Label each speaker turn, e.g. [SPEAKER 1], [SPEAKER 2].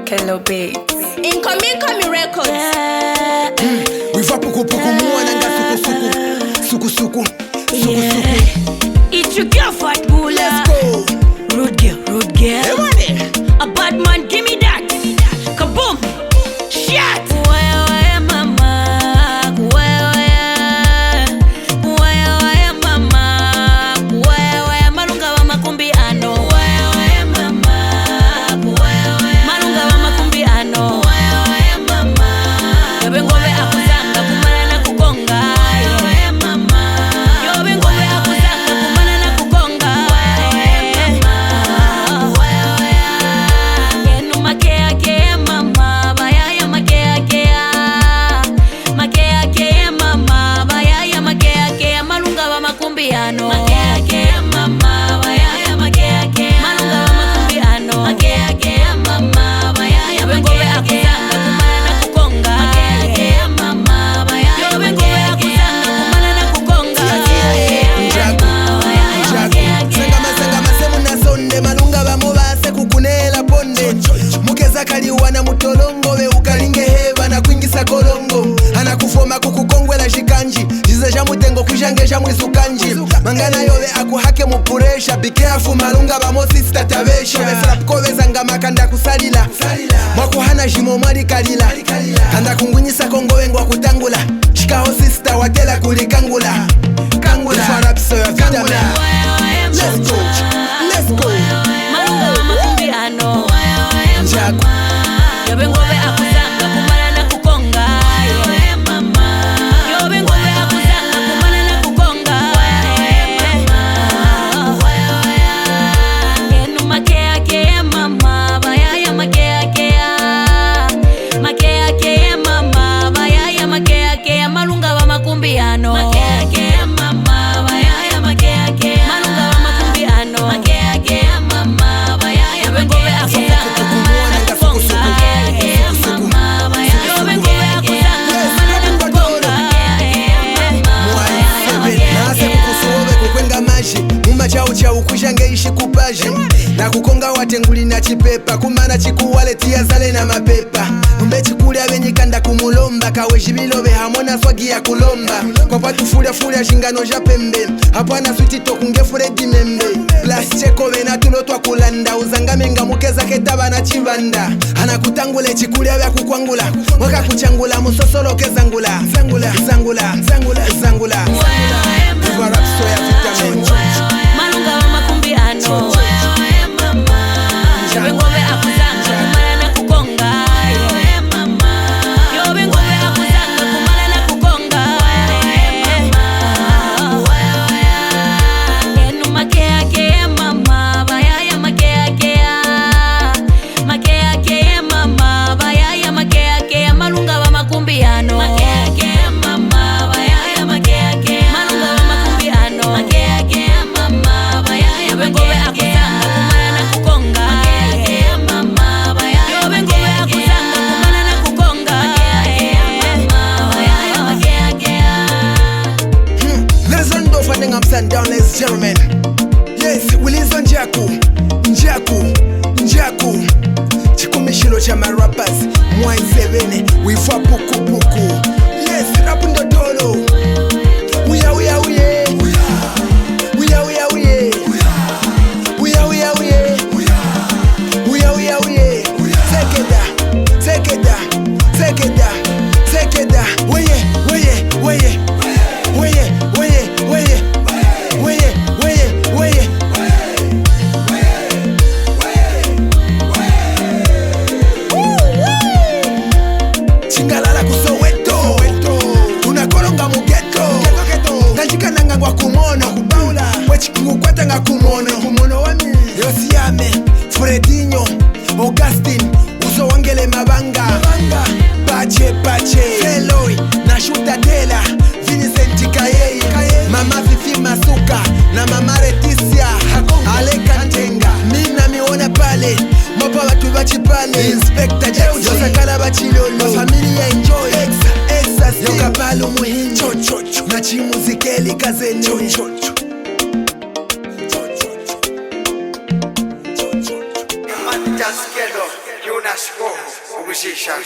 [SPEAKER 1] Kello Beats.
[SPEAKER 2] Incoming records.
[SPEAKER 3] Wiva puku mwana nga suku.
[SPEAKER 4] It's your girl Fat Bula.
[SPEAKER 3] Let's go.
[SPEAKER 4] Rude girl.
[SPEAKER 3] Hey, money.
[SPEAKER 4] A bad man, give me that. Kaboom. Shot.
[SPEAKER 3] Kaliwana mutolongo we ukalinge heva na kuingisa kolongo anakufoma kukukongwela shikanji jize ja mutengo kujange ja mwisukanji mangana yowe akuhake mupuresha be careful malunga ba mosista tabesha we slap koveza makanda kusalila mwakuhana jimo mwali kalila kanda kungunyisa kongo wengo kutangula shikaho sister watela kulikangula farapso ya vitamin. Let's go
[SPEAKER 4] Malunga wa makumbi ano
[SPEAKER 3] Jago.
[SPEAKER 4] Yobe ngove akuzanga kumana na kukonga Yobe ngove akuzanga kumana na kukonga Enu makea kea mama Bayaya makea kea Makea kea mama Bayaya makea kea Malunga wa makumbi ano Makea kea mama Bayaya makea kea Malunga wa makumbi ano Makea kea mama Bayaya Yobe ngove akuzanga
[SPEAKER 3] chau kushange ishi kupaji na kukonga watenguli na chipepa kumana chikuwale tia zale na mapepa mbe chikulia benyikanda kumulomba kawe jibilobe hamona swagi ya kulomba kwa patu fulia shingano ja pembe hapana switi tokunge furedi membe plus cheko bena tulotwa kulanda uzangamenga mukeza ketaba na chibanda anakutangule chikulia vya kukwangula waka kuchangula musosolo kezangula zangula Farapso ya vitamin.
[SPEAKER 4] Malunga wa makumbi ano Yobe ngove akuzanga kumana na kukonga Yobe ngove akuzanga kumana na kukonga Enu makea kea mama Bayaya makea kea Makea kea mama Bayaya makea kea Malunga wa makumbi ano Makea kea mama Bayaya makea kea Malunga wa makumbi ano Makea kea mama Bayaya Yobe ngove akuzanga kumana na kukonga Yobe ngove akuzanga kumana na kukonga
[SPEAKER 3] Ladies and gentlemen, I'm stand down, ladies and gentlemen. Yes, Willizo Njaku Chikumishilo cha marappers Mwai Sevene, wifa puku Yes, rapu ndo dolo Uya Sekeda Weye Chingalala kusoweto tunakolonga mugeto nanjikananga ngwa kumono wechikungukwata nga kumono wami Yosiame Fredinho Augustin uso wangele mabanga Pache Eloy na Shuta Dela Vincent Kayei Mama Fifi Masuka na Mama Leticia Aleka Ntenga Mina miona pale Mapa watu bachipale Inspector Josa Kala bachilolo Familia enjoy Yoka palo muhimu Na chimuzikeli kazeni
[SPEAKER 5] Just quedo, you nasco.
[SPEAKER 3] Musisha.